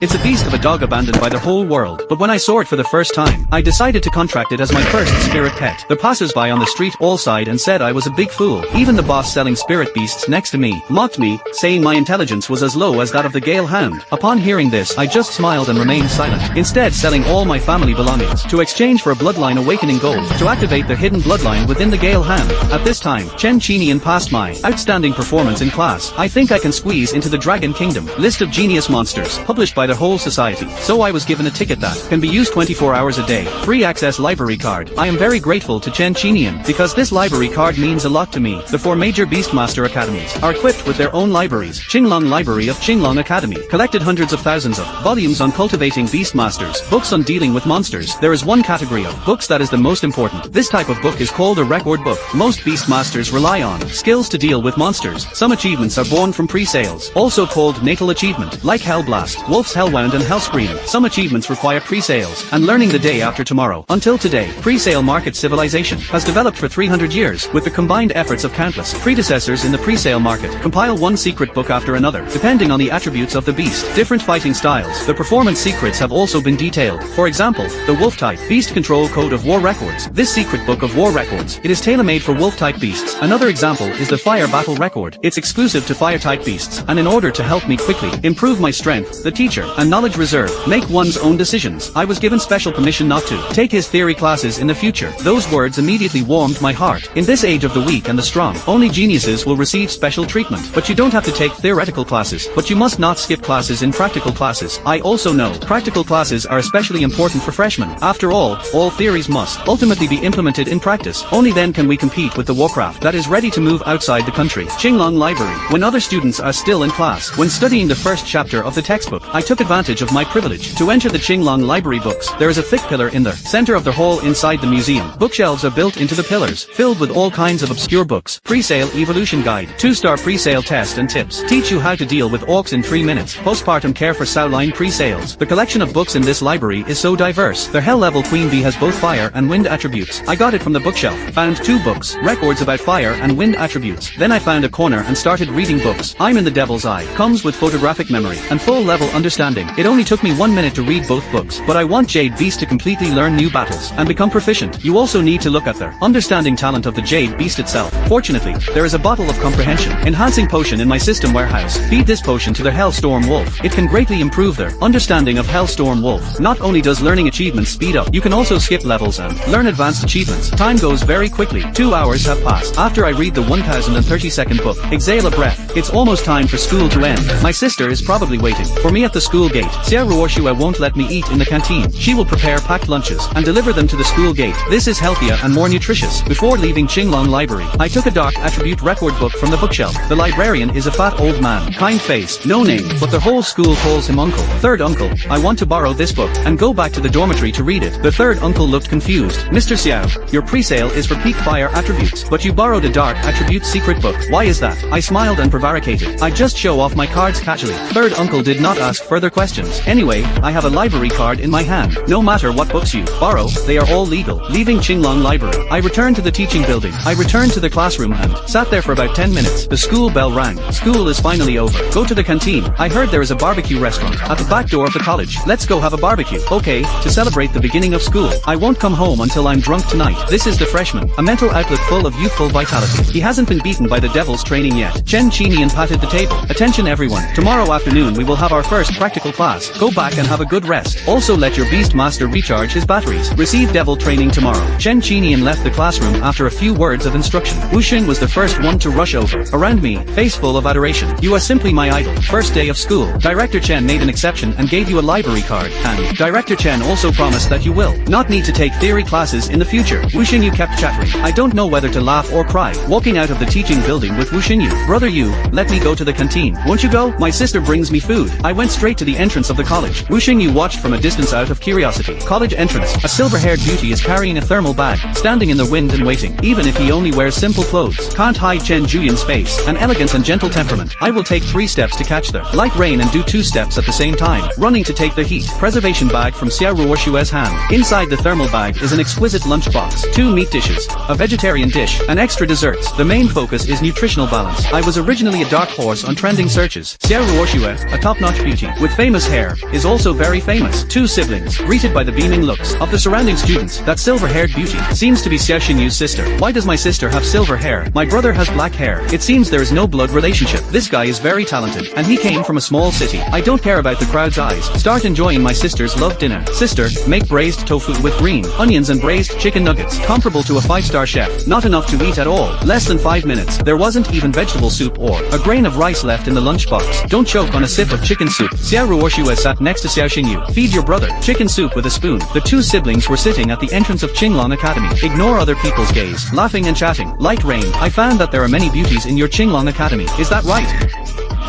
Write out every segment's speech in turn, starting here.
It's a beast of a dog abandoned by the whole world, but when I saw it for the first time, I decided to contract it as my first spirit pet. The passers-by on the street all sighed and said I was a big fool. Even the boss selling spirit beasts next to me mocked me, saying my intelligence was as low as that of the Gale Hound. Upon hearing this, I just smiled and remained silent, instead selling all my family belongings to exchange for a bloodline awakening gold to activate the hidden bloodline within the Gale Hound. At this time, Chen Qinian passed my outstanding performance in class. I think I can squeeze into the Dragon Kingdom list of genius monsters published by the whole society. So I was given a ticket that can be used 24 hours a day. Free access library card. I am very grateful to Chen Qinian because this library card means a lot to me. The 4 major beastmaster academies are equipped with their own libraries. Qinglong Library of Qinglong Academy collected hundreds of thousands of volumes on cultivating beastmasters, books on dealing with monsters. There is one category of books that is the most important. This type of book is called a record book. Most beastmasters rely on skills to deal with monsters. Some achievements are born from pre-sales, also called natal achievement, like Hellblast, Wolf's Hellwound and Hellscream. Some achievements require pre-sales, and learning the day after tomorrow. Until today, pre-sale market civilization has developed for 300 years, with the combined efforts of countless predecessors in the pre-sale market. Compile one secret book after another, depending on the attributes of the beast. Different fighting styles. The performance secrets have also been detailed. For example, the Wolf-type Beast Control Code of War Records. This secret book of war records, it is tailor-made for Wolf-type beasts. Another example is the Fire Battle Record. It's exclusive to Fire-type beasts, and in order to help me quickly improve my strength, the teacher, and knowledge reserve, make one's own decisions. I was given special permission not to take his theory classes in the future. Those words immediately warmed my heart. In this age of the weak and the strong, only geniuses will receive special treatment. But you don't have to take theoretical classes, but you must not skip classes in practical classes. I also know practical classes are especially important for freshmen. After all theories must ultimately be implemented in practice. Only then can we compete with the Warcraft that is ready to move outside the country. Qinglong Library. When other students are still in class, when studying the first chapter of the textbook, I took advantage of my privilege to enter the Qinglong Library books. There is a thick pillar in the center of the hall inside the museum. Bookshelves are built into the pillars, filled with all kinds of obscure books. Pre-sale evolution guide. 2-star pre-sale test and tips. Teach you how to deal with orcs in 3 minutes. Postpartum care for Sauline pre-sales. The collection of books in this library is so diverse. The hell level queen bee has both fire and wind attributes. I got it from the bookshelf. Found 2 books, records about fire and wind attributes. Then I found a corner and started reading books. I'm in the Devil's Eye. Comes with photographic memory and full level understanding. It only took me 1 minute to read both books, but I want Jade Beast to completely learn new battles and become proficient. You also need to look at the understanding talent of the Jade Beast itself. Fortunately, there is a bottle of comprehension enhancing potion in my system warehouse. Feed this potion to the Hellstorm Wolf. It can greatly improve their understanding of Hellstorm Wolf. Not only does learning achievements speed up, you can also skip levels and learn advanced achievements. Time goes very quickly. 2 hours have passed. After I read the 1032nd book, exhale a breath. It's almost time for school to end. My sister is probably waiting for me at the school gate. Xia Ruoshua won't let me eat in the canteen. She will prepare packed lunches and deliver them to the school gate. This is healthier and more nutritious. Before leaving Qinglong Library, I took a dark attribute record book from the bookshelf. The librarian is a fat old man, kind face, no name, but the whole school calls him uncle. Third uncle, I want to borrow this book and go back to the dormitory to read it. The third uncle looked confused. Mr. Xiao, your pre-sale is for peak fire attributes, but you borrowed a dark attribute secret book. Why is that? I smiled and prevaricated. I just show off my cards casually. Third uncle did not ask further questions. Anyway, I have a library card in my hand. No matter what books you borrow, they are all legal. Leaving Qinglong Library, I returned to the teaching building. I returned to the classroom and sat there for about 10 minutes. The school bell rang. School is finally over. Go to the canteen. I heard there is a barbecue restaurant at the back door of the college. Let's go have a barbecue. Okay, to celebrate the beginning of school. I won't come home until I'm drunk tonight. This is the freshman, a mental outlet full of youthful vitality. He hasn't been beaten by the devil's training yet. Chen Qinian patted the table. Attention everyone. Tomorrow afternoon we will have our first practical class. Go back and have a good rest. Also let your beastmaster recharge his batteries. Receive devil training tomorrow. Chen Qinian left the classroom after a few words of instruction. Wu Xun was the first one to rush over. Around me, face full of adoration. You are simply my idol. First day of school. Director Chen made an exception and gave you a library card. And Director Chen also promised that you will not need to take theory classes in the future. Wu Xinyu kept chattering. I don't know whether to laugh or cry. Walking out of the teaching building with Wu Xinyu. Brother Yu, let me go to the canteen. Won't you go? My sister brings me food. I went straight to the entrance of the college. Wu Xinyu watched from a distance out of curiosity. College entrance. A silver-haired beauty is carrying a thermal bag, standing in the wind and waiting. Even if he only wears simple clothes, can't hide Chen Julian's face. An elegant and gentle temperament. I will take 3 steps to catch the light rain and do 2 steps at the same time. Running to take the heat. Preservation bag from Xia Ruoshua's hand. Inside the thermal bag is an exquisite lunchbox. 2 meat dishes, a vegetarian dish, and extra desserts. The main focus is nutritional balance. I was originally a dark horse on trending searches. Xia Ruoshua, a top-notch beauty, with with famous hair, is also very famous. Two siblings, greeted by the beaming looks of the surrounding students. That silver-haired beauty seems to be Xiao Xinyu's sister. Why does my sister have silver hair? My brother has black hair. It seems there is no blood relationship. This guy is very talented, and he came from a small city. I don't care about the crowd's eyes. Start enjoying my sister's love dinner. Sister, make braised tofu with green onions and braised chicken nuggets, comparable to a 5-star chef. Not enough to eat at all. Less than 5 minutes. There wasn't even vegetable soup or a grain of rice left in the lunchbox. Don't choke on a sip of chicken soup. Xiao Ruoxue sat next to Xiao Xinyu. Feed your brother chicken soup with a spoon. The two siblings were sitting at the entrance of Qinglong Academy. Ignore other people's gaze, laughing and chatting. Light rain. I found that there are many beauties in your Qinglong Academy. Is that right?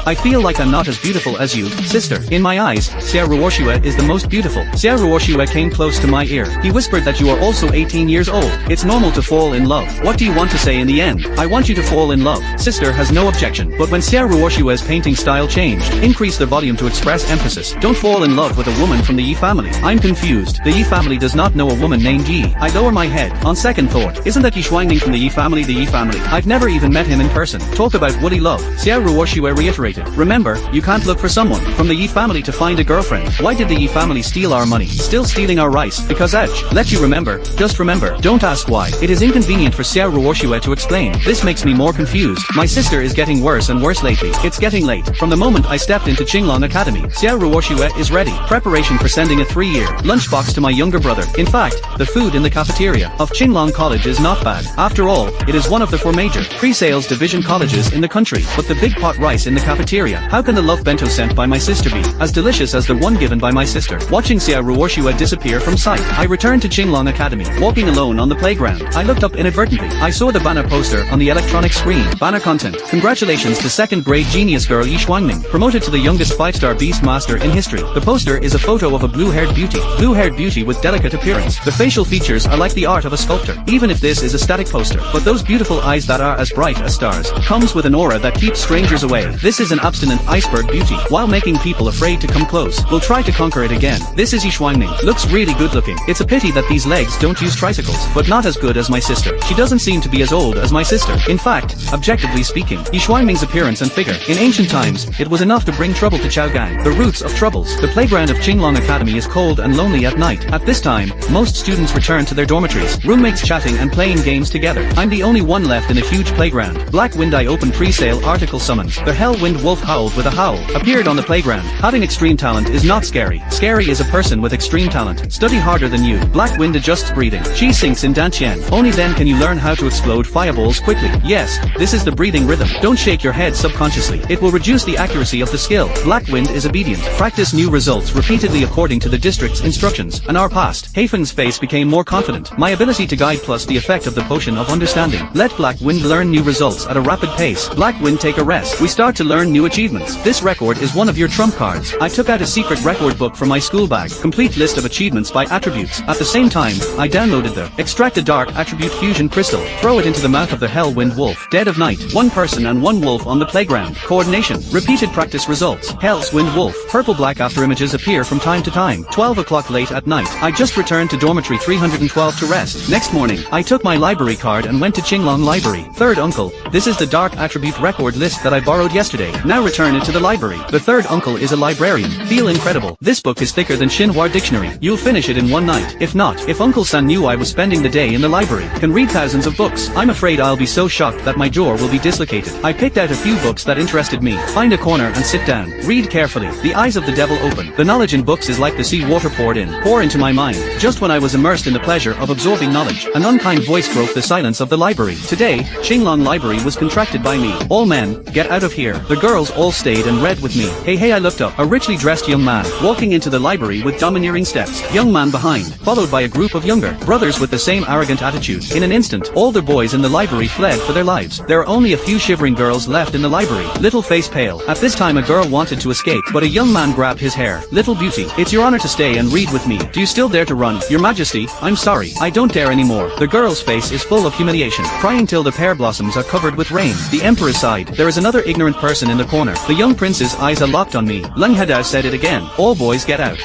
I feel like I'm not as beautiful as you, sister. In my eyes, Xiao Ruoxue is the most beautiful. Xiao Ruoxue came close to my ear. He whispered that you are also 18 years old. It's normal to fall in love. What do you want to say in the end? I want you to fall in love. Sister has no objection. But when Xiao Ruoxue's painting style changed, increase the volume to express emphasis. Don't fall in love with a woman from the Yi family. I'm confused. The Yi family does not know a woman named Yi. I lower my head. On second thought, isn't that Yi Shuangning from the Yi family? The Yi family. I've never even met him in person. Talk about woody love. Xiao Ruoxue reiterated. Remember, you can't look for someone from the Yi family to find a girlfriend. Why did the Yi family steal our money? Still stealing our rice. Because ouch. Let you remember. Just remember. Don't ask why. It is inconvenient for Xiao Ruoxue to explain. This makes me more confused. My sister is getting worse and worse lately. It's getting late. From the moment I stepped into Qinglong Academy, Xiao Ruoxue is ready. Preparation for sending a 3-year lunchbox to my younger brother. In fact, the food in the cafeteria of Qinglong College is not bad. After all, it is one of the 4 major pre-sales division colleges in the country. But the big pot rice in the cafeteria, how can the love bento sent by my sister be as delicious as the one given by my sister? Watching Xiao Ruoxue disappear from sight, I returned to Qinglong Academy. Walking alone on the playground, I looked up inadvertently. I saw the banner poster on the electronic screen. Banner content. Congratulations to 2nd grade genius girl Yi Shuangning, promoted to the youngest 5-star beastmaster in history. The poster is a photo of a blue-haired beauty. Blue-haired beauty with delicate appearance. The facial features are like the art of a sculptor. Even if this is a static poster, but those beautiful eyes that are as bright as stars, comes with an aura that keeps strangers away. This is an abstinent iceberg beauty, while making people afraid to come close. We'll try to conquer it again. This is Yi Shuangning. Looks really good looking. It's a pity that these legs don't use tricycles, but not as good as my sister. She doesn't seem to be as old as my sister. In fact, objectively speaking, Yi Shuangning's appearance and figure. In ancient times, it was enough to bring trouble to Chaogang. The roots of troubles. The playground of Qinglong Academy is cold and lonely at night. At this time, most students return to their dormitories, roommates chatting and playing games together. I'm the only one left in a huge playground. Black Wind. I open pre-sale article summons. The Hellwind Wolf howled with a howl. Appeared on the playground. Having extreme talent is not scary. Scary is a person with extreme talent. Study harder than you. Black Wind adjusts breathing. She sinks in Dantian. Only then can you learn how to explode fireballs quickly. Yes, this is the breathing rhythm. Don't shake your head subconsciously. It will reduce the accuracy of the skill. Black Wind is obedient. Practice new results repeatedly according to the district's instructions. An hour passed. Haven's face became more confident. My ability to guide plus the effect of the potion of understanding. Let Black Wind learn new results at a rapid pace. Black Wind take a rest. We start to learn new achievements. This record is one of your trump cards. I took out a secret record book from my school bag. Complete list of achievements by attributes. At the same time, I downloaded the Extract a Dark Attribute Fusion Crystal. Throw it into the mouth of the Hellwind Wolf. Dead of night. 1 person and 1 wolf on the playground. Coordination. Repeated practice results. Hell's Wind Wolf. Purple-black after images appear from time to time. 12 o'clock late at night. I just returned to dormitory 312 to rest. Next morning, I took my library card and went to Qinglong Library. Third uncle. This is the Dark Attribute record list that I borrowed yesterday. Now return it to the library. The third uncle is a librarian. Feel incredible. This book is thicker than Xinhua Dictionary. You'll finish it in 1 night. If not, if Uncle San knew I was spending the day in the library, can read thousands of books, I'm afraid I'll be so shocked that my jaw will be dislocated. I picked out a few books that interested me. Find a corner and sit down. Read carefully. The eyes of the devil open. The knowledge in books is like the sea water poured in. Pour into my mind. Just when I was immersed in the pleasure of absorbing knowledge, an unkind voice broke the silence of the library. Today, Qinglong Library was contracted by me. All men, get out of here. The girls all stayed and read with me. Hey, I looked up. A richly dressed young man, walking into the library with domineering steps. Young man behind, followed by a group of younger brothers with the same arrogant attitude. In an instant, all the boys in the library fled for their lives. There are only a few shivering girls left in the library. Little face pale. At this time a girl wanted to escape, but a young man grabbed his hair. Little beauty, it's your honor to stay and read with me. Do you still dare to run? Your majesty, I'm sorry. I don't dare anymore. The girl's face is full of humiliation, crying till the pear blossoms are covered with rain. The emperor sighed. There is another ignorant person in the corner. The young prince's eyes are locked on me. Leng Hadao said it again. All boys get out.